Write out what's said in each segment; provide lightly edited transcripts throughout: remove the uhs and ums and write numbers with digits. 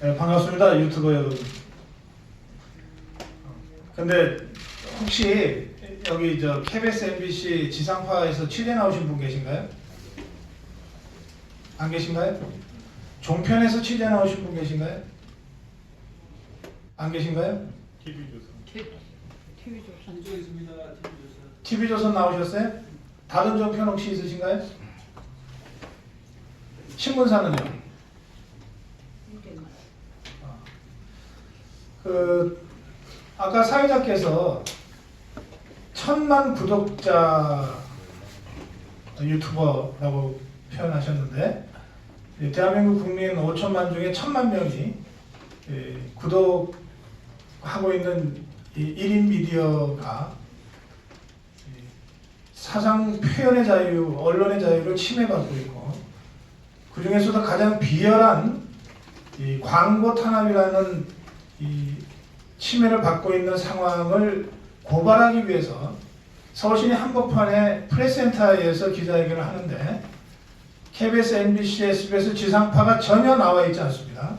네, 반갑습니다. 유튜버 여러분. 근데 혹시 여기 KBS MBC 지상파에서 취재 나오신 분 계신가요? 안 계신가요? 종편에서 취재 나오신 분 계신가요? 안 계신가요? TV조선 나오셨어요? 다른 종편 혹시 있으신가요? 신문사는요? 아까 사회자께서 1000만 구독자 유튜버라고 표현하셨는데, 대한민국 국민 5천만 중에 1000만 명이 구독하고 있는 1인 미디어가 사상 표현의 자유, 언론의 자유를 침해받고 있고, 그 중에서도 가장 비열한 광고 탄압이라는 침해를 받고 있는 상황을 고발하기 위해서 서울시내 한복판의 프레스센터에서 기자회견을 하는데, KBS, MBC, SBS 지상파가 전혀 나와 있지 않습니다.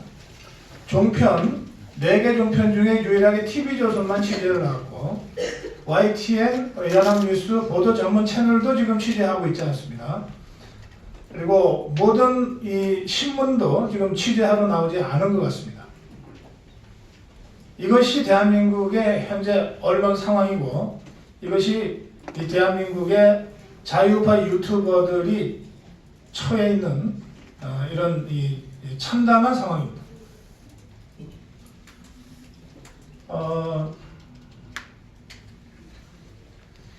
종편, 4개 종편 중에 유일하게 TV조선만 취재를 하고, YTN, 연합뉴스, 보도 전문 채널도 지금 취재하고 있지 않습니다. 그리고 모든 이 신문도 지금 취재하러 나오지 않은 것 같습니다. 이것이 대한민국의 현재 언론 상황이고, 이것이 이 대한민국의 자유파 유튜버들이 처해 있는 이런 이 참담한 상황입니다.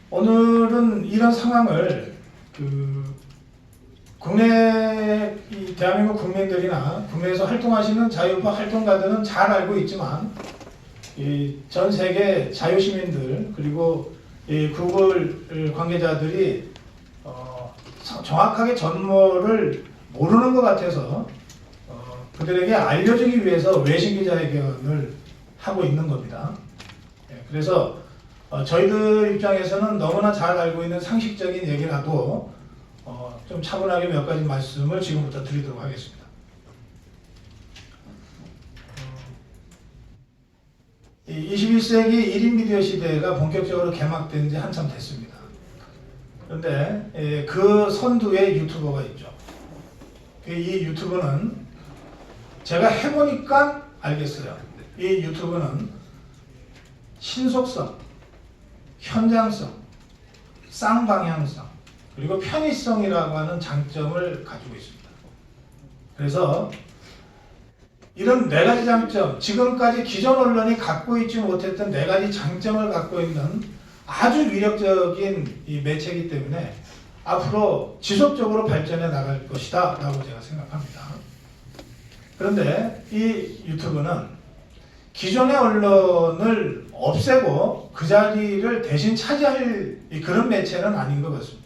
오늘은 이런 상황을 국내 이 대한민국 국민들이나 국내에서 활동하시는 자유파 활동가들은 잘 알고 있지만, 이 전 세계 자유시민들 그리고 이 구글 관계자들이 정확하게 전모를 모르는 것 같아서 그들에게 알려주기 위해서 외신 기자회견을 하고 있는 겁니다. 그래서 저희들 입장에서는 너무나 잘 알고 있는 상식적인 얘기라도 좀 차분하게 몇 가지 말씀을 지금부터 드리도록 하겠습니다. 21세기 1인 미디어 시대가 본격적으로 개막된 지 한참 됐습니다. 그런데 그 선두에 유튜버가 있죠. 이 유튜버는 제가 해보니까 알겠어요. 이 유튜버는 신속성, 현장성, 쌍방향성, 그리고 편의성이라고 하는 장점을 가지고 있습니다. 그래서 이런 4가지 장점, 지금까지 기존 언론이 갖고 있지 못했던 4가지 장점을 갖고 있는 아주 위력적인 이 매체이기 때문에 앞으로 지속적으로 발전해 나갈 것이다 라고 제가 생각합니다. 그런데 이 유튜브는 기존의 언론을 없애고 그 자리를 대신 차지할 그런 매체는 아닌 것 같습니다.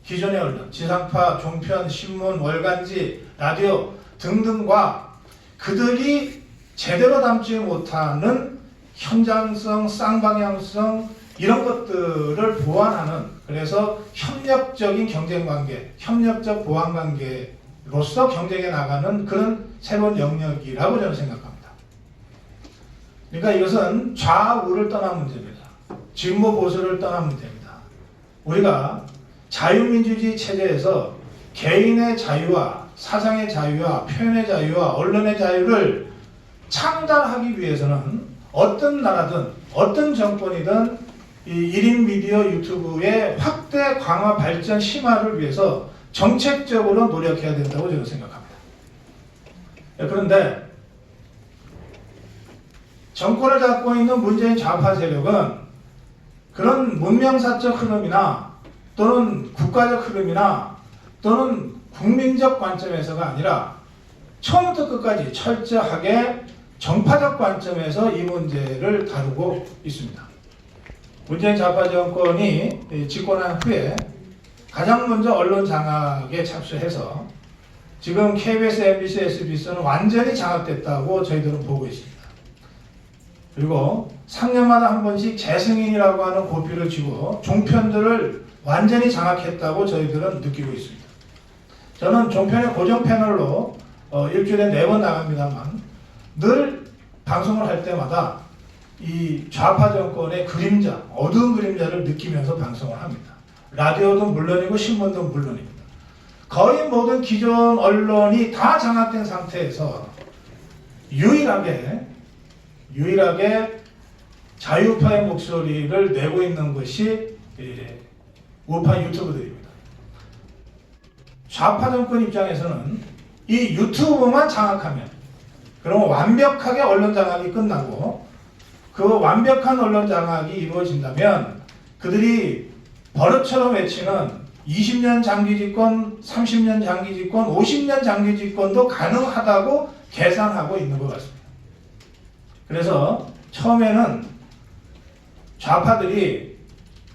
기존의 언론, 지상파, 종편, 신문, 월간지, 라디오 등등과 그들이 제대로 담지 못하는 현장성, 쌍방향성 이런 것들을 보완하는, 그래서 협력적인 경쟁관계, 협력적 보완관계로서 경쟁해 나가는 그런 새로운 영역이라고 저는 생각합니다. 그러니까 이것은 좌우를 떠난 문제입니다. 진보 보수를 떠난 문제입니다. 우리가 자유민주주의 체제에서 개인의 자유와 사상의 자유와 표현의 자유와 언론의 자유를 창달하기 위해서는 어떤 나라든 어떤 정권이든 이 1인 미디어 유튜브의 확대 강화 발전 심화를 위해서 정책적으로 노력해야 된다고 저는 생각합니다. 그런데 정권을 잡고 있는 문재인 좌파 세력은 그런 문명사적 흐름이나 또는 국가적 흐름이나 또는 국민적 관점에서가 아니라 처음부터 끝까지 철저하게 정파적 관점에서 이 문제를 다루고 있습니다. 문재인 좌파 정권이 집권한 후에 가장 먼저 언론 장악에 착수해서 지금 KBS, MBC, SBS는 완전히 장악됐다고 저희들은 보고 있습니다. 그리고 3년마다 한 번씩 재승인이라고 하는 고삐를 쥐고 종편들을 완전히 장악했다고 저희들은 느끼고 있습니다. 저는 종편의 고정 패널로 일주일에 4번 나갑니다만 늘 방송을 할 때마다 이 좌파 정권의 그림자, 어두운 그림자를 느끼면서 방송을 합니다. 라디오도 물론이고 신문도 물론입니다. 거의 모든 기존 언론이 다 장악된 상태에서 유일하게 자유파의 목소리를 내고 있는 것이 우파 유튜브들입니다. 좌파 정권 입장에서는 이 유튜브만 장악하면 그러면 완벽하게 언론 장악이 끝나고 그 완벽한 언론 장악이 이루어진다면 그들이 버릇처럼 외치는 20년 장기 집권, 30년 장기 집권, 50년 장기 집권도 가능하다고 계산하고 있는 것 같습니다. 그래서 처음에는 좌파들이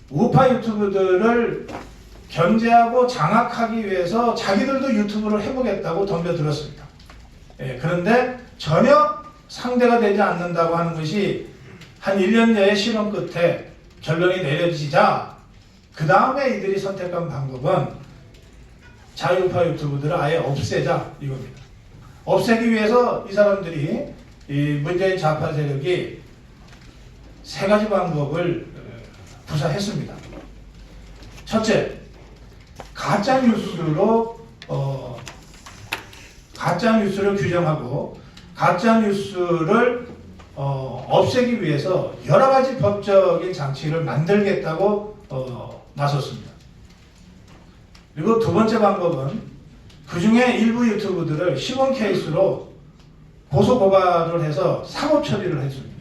우파 유튜브들을 견제하고 장악하기 위해서 자기들도 유튜브를 해보겠다고 덤벼들었습니다. 그런데 전혀 상대가 되지 않는다고 하는 것이 한 1년여의 실험 끝에 결론이 내려지자 그 다음에 이들이 선택한 방법은 자유파 유튜브들을 아예 없애자 이겁니다. 없애기 위해서 이 사람들이 이 문재인 좌파 세력이 3가지 방법을 구사했습니다. 첫째, 가짜뉴스를 규정하고 가짜뉴스를 없애기 위해서 여러 가지 법적인 장치를 만들겠다고 나섰습니다. 그리고 두 번째 방법은 그 중에 일부 유튜브들을 시범 케이스로 고소 고발을 해서 사법 처리를 했습니다.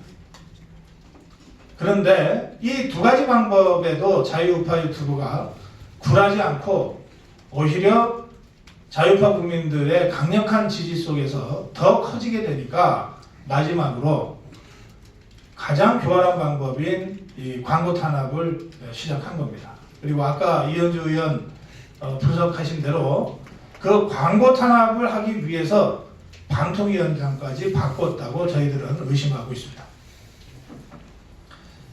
그런데 이 2가지 방법에도 자유우파 유튜브가 굴하지 않고 오히려 자유파 국민들의 강력한 지지 속에서 더 커지게 되니까 마지막으로 가장 교활한 방법인 이 광고 탄압을 시작한 겁니다. 그리고 아까 이현주 의원 분석하신 대로 그 광고 탄압을 하기 위해서 방통위원장까지 바꿨다고 저희들은 의심하고 있습니다.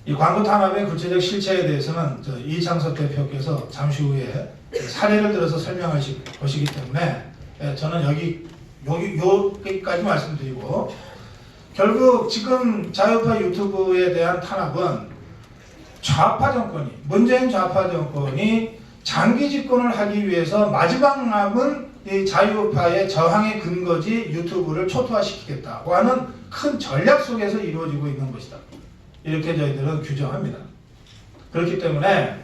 이 광고 탄압의 구체적 실체에 대해서는 이창섭 대표께서 잠시 후에 사례를 들어서 설명하실 것이기 때문에 저는 여기까지 말씀드리고, 결국 지금 자유파 유튜브에 대한 탄압은 좌파 정권이, 문재인 좌파 정권이 장기 집권을 하기 위해서 마지막 남은 이 자유파의 저항의 근거지 유튜브를 초토화시키겠다고 하는 큰 전략 속에서 이루어지고 있는 것이다. 이렇게 저희들은 규정합니다. 그렇기 때문에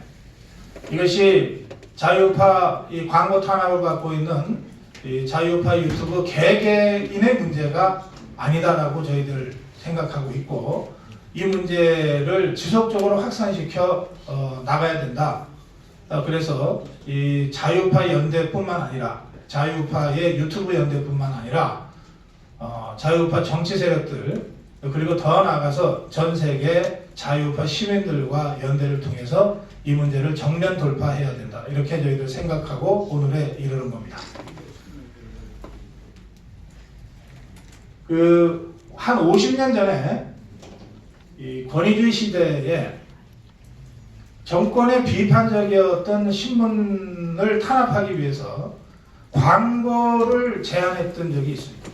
이것이 자유파 이 광고 탄압을 받고 있는 이 자유파 유튜브 개개인의 문제가 아니다라고 저희들 생각하고 있고, 이 문제를 지속적으로 확산시켜 나가야 된다. 그래서 이 자유파 연대뿐만 아니라 자유파의 유튜브 연대뿐만 아니라 자유파 정치 세력들, 그리고 더 나아가서 전 세계 자유파 시민들과 연대를 통해서 이 문제를 정면 돌파해야 된다. 이렇게 저희들 생각하고 오늘에 이르는 겁니다. 한 50년 전에 이 권위주의 시대에 정권에 비판적이었던 신문을 탄압하기 위해서 광고를 제한했던 적이 있습니다.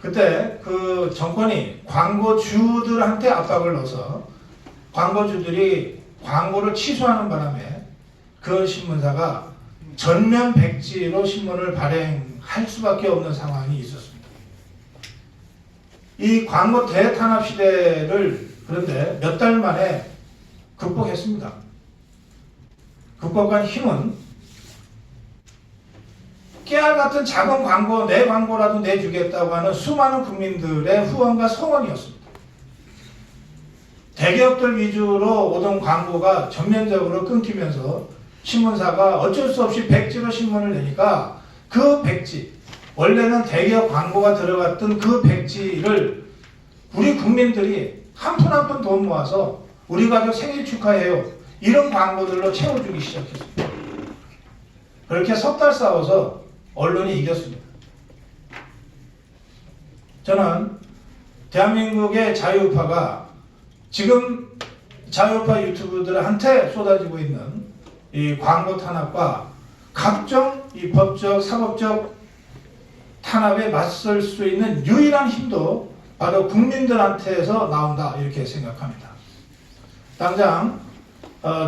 그때 그 정권이 광고주들한테 압박을 넣어서 광고주들이 광고를 취소하는 바람에 그 신문사가 전면 백지로 신문을 발행할 수밖에 없는 상황이 있었습니다. 이 광고 대탄압 시대를 그런데 몇 달 만에 극복했습니다. 극복한 힘은 깨알 같은 작은 광고, 내 광고라도 내주겠다고 하는 수많은 국민들의 후원과 성원이었습니다. 대기업들 위주로 오던 광고가 전면적으로 끊기면서 신문사가 어쩔 수 없이 백지로 신문을 내니까 그 백지, 원래는 대기업 광고가 들어갔던 그 백지를 우리 국민들이 한 푼 한 푼 돈 모아서 우리 가족 생일 축하해요, 이런 광고들로 채워주기 시작했습니다. 그렇게 석 달 싸워서 언론이 이겼습니다. 저는 대한민국의 자유파가 지금 자유파 유튜브들한테 쏟아지고 있는 이 광고 탄압과 각종 이 법적, 사법적 탄압에 맞설 수 있는 유일한 힘도 바로 국민들한테서 나온다 이렇게 생각합니다. 당장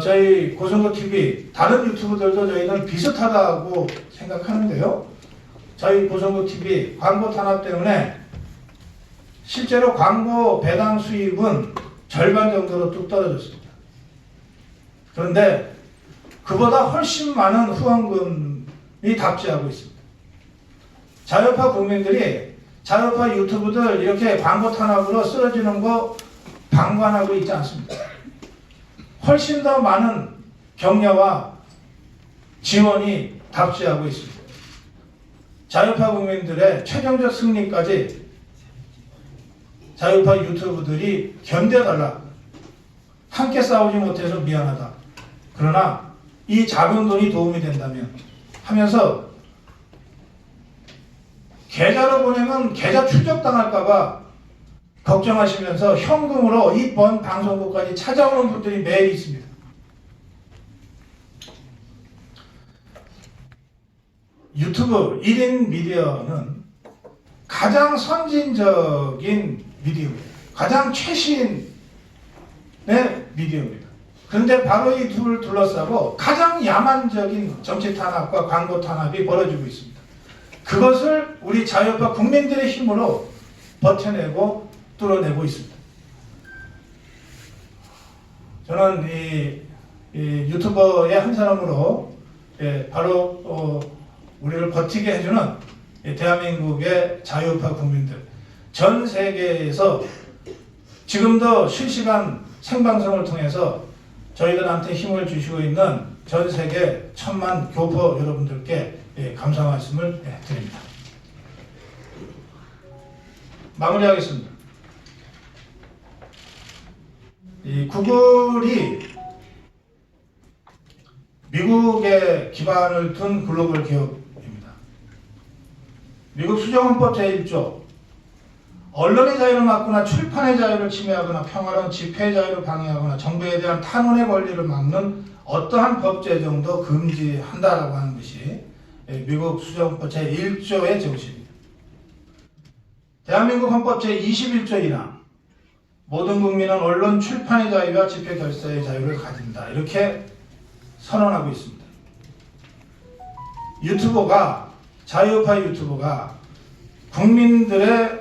저희 고성고TV 다른 유튜브들도 저희는 비슷하다고 생각하는데요. 저희 고성고TV 광고 탄압 때문에 실제로 광고 배당 수입은 절반 정도로 뚝 떨어졌습니다. 그런데 그보다 훨씬 많은 후원금이 답지하고 있습니다. 자유파 국민들이 자유파 유튜브들 이렇게 광고 탄압으로 쓰러지는 거 방관하고 있지 않습니다. 훨씬 더 많은 격려와 지원이 답지하고 있습니다. 자유파 국민들의 최종적 승리까지 자유파 유튜브들이 견뎌달라. 함께 싸우지 못해서 미안하다. 그러나 이 작은 돈이 도움이 된다면 하면서 계좌로 보내면 계좌 추적당할까봐 걱정하시면서 현금으로 이번 방송국까지 찾아오는 분들이 매일 있습니다. 유튜브 1인 미디어는 가장 선진적인 미디어입니다. 가장 최신의 미디어입니다. 그런데 바로 이 둘을 둘러싸고 가장 야만적인 정치 탄압과 광고 탄압이 벌어지고 있습니다. 그것을 우리 자유파 국민들의 힘으로 버텨내고 뚫어내고 있습니다. 저는 이 유튜버의 한 사람으로 바로 우리를 버티게 해주는 대한민국의 자유파 국민들, 전 세계에서 지금도 실시간 생방송을 통해서 저희들한테 힘을 주시고 있는 전 세계 1000만 교포 여러분들께 감사 말씀을 드립니다. 마무리하겠습니다. 이 구글이 미국에 기반을 둔 글로벌 기업입니다. 미국 수정헌법 제1조 언론의 자유를 막거나 출판의 자유를 침해하거나 평화로운 집회의 자유를 방해하거나 정부에 대한 탄원의 권리를 막는 어떠한 법 제정도 금지한다라고 하는 것이 미국 수정헌법 제1조의 정신입니다. 대한민국 헌법 제21조 1항 모든 국민은 언론 출판의 자유와 집회 결사의 자유를 가진다. 이렇게 선언하고 있습니다. 자유파 유튜버가 국민들의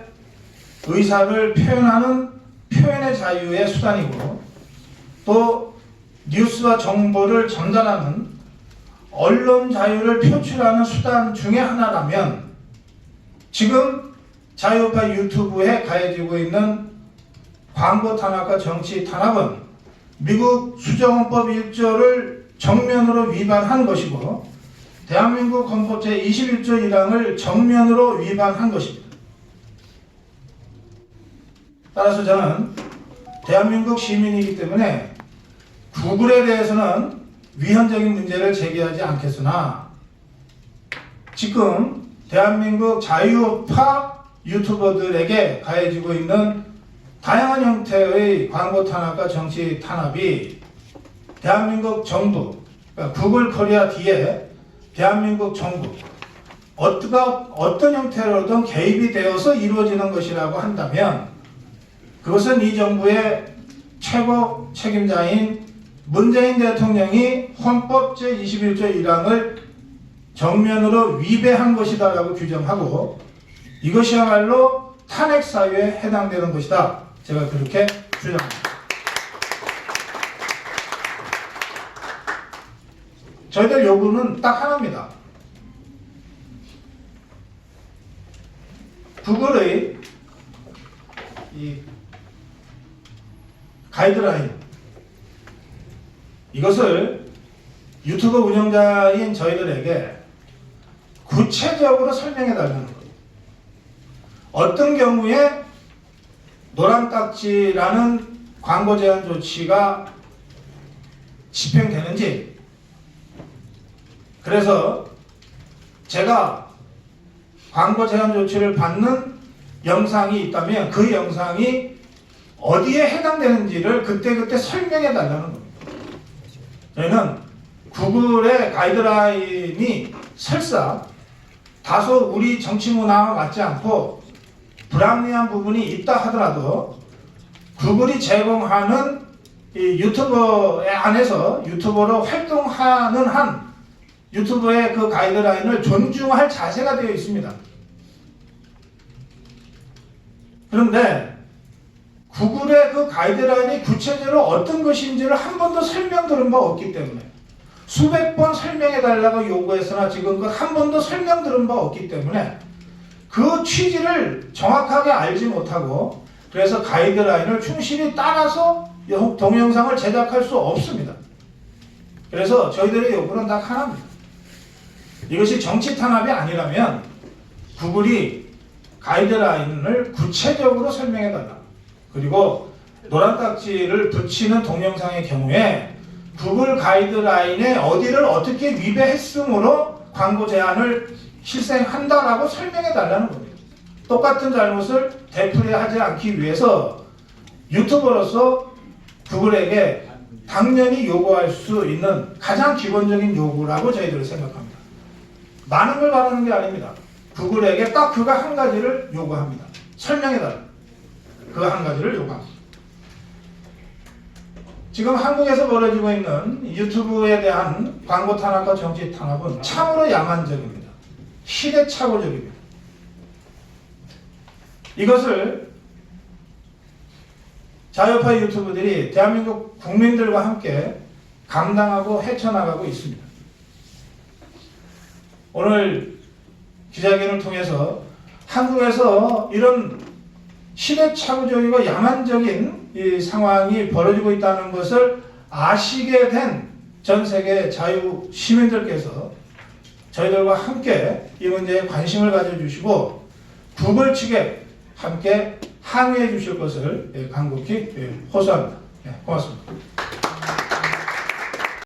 의사를 표현하는 표현의 자유의 수단이고 또 뉴스와 정보를 전달하는 언론 자유를 표출하는 수단 중에 하나라면 지금 자유파 유튜브에 가해지고 있는 광고 탄압과 정치 탄압은 미국 수정헌법 1조를 정면으로 위반한 것이고 대한민국 헌법 제21조 1항을 정면으로 위반한 것입니다. 따라서 저는 대한민국 시민이기 때문에 구글에 대해서는 위헌적인 문제를 제기하지 않겠으나 지금 대한민국 자유파 유튜버들에게 가해지고 있는 다양한 형태의 광고 탄압과 정치 탄압이 대한민국 정부, 그러니까 구글 코리아 뒤에 대한민국 정부, 어떤 형태로든 개입이 되어서 이루어지는 것이라고 한다면 그것은 이 정부의 최고 책임자인 문재인 대통령이 헌법 제21조 1항을 정면으로 위배한 것이다 라고 규정하고 이것이야말로 탄핵사유에 해당되는 것이다. 제가 그렇게 주장합니다. 저희들 요구는 딱 하나입니다. 구글의 이 가이드라인 이것을 유튜브 운영자인 저희들에게 구체적으로 설명해 달라는 것. 어떤 경우에 노란 딱지라는 광고 제한 조치가 집행되는지, 그래서 제가 광고 제한 조치를 받는 영상이 있다면 그 영상이 어디에 해당되는지를 그때그때 설명해 달라는 겁니다. 저희는 구글의 가이드라인이 설사 다소 우리 정치 문화와 맞지 않고 불합리한 부분이 있다 하더라도 구글이 제공하는 이 유튜버의 안에서 유튜버로 활동하는 한 유튜버의 그 가이드라인을 존중할 자세가 되어 있습니다. 그런데 구글의 그 가이드라인이 구체적으로 어떤 것인지를 한 번도 설명드린 바 없기 때문에 수백 번 설명해 달라고 요구했으나 지금껏 한 번도 설명드린 바 없기 때문에 그 취지를 정확하게 알지 못하고 그래서 가이드라인을 충실히 따라서 동영상을 제작할 수 없습니다. 그래서 저희들의 요구는 딱 하나입니다. 이것이 정치 탄압이 아니라면 구글이 가이드라인을 구체적으로 설명해 달라. 그리고 노란 딱지를 붙이는 동영상의 경우에 구글 가이드라인에 어디를 어떻게 위배했으므로 광고 제한을 실행한다라고 설명해 달라는 겁니다. 똑같은 잘못을 되풀이하지 않기 위해서 유튜버로서 구글에게 당연히 요구할 수 있는 가장 기본적인 요구라고 저희들은 생각합니다. 많은 걸 바라는 게 아닙니다. 구글에게 딱 그거 한 가지를 요구합니다. 설명해달라. 그거 한 가지를 요구합니다. 지금 한국에서 벌어지고 있는 유튜브에 대한 광고 탄압과 정치 탄압은 참으로 야만적입니다. 시대착오적입니다. 이것을 자유파 유튜브들이 대한민국 국민들과 함께 감당하고 헤쳐나가고 있습니다. 오늘 기자회견을 통해서 한국에서 이런 시대착오적이고 야만적인 이 상황이 벌어지고 있다는 것을 아시게 된 전 세계 자유 시민들께서 저희들과 함께 이 문제에 관심을 가져주시고 구글 측에 함께 항의해 주실 것을 간곡히 호소합니다. 고맙습니다.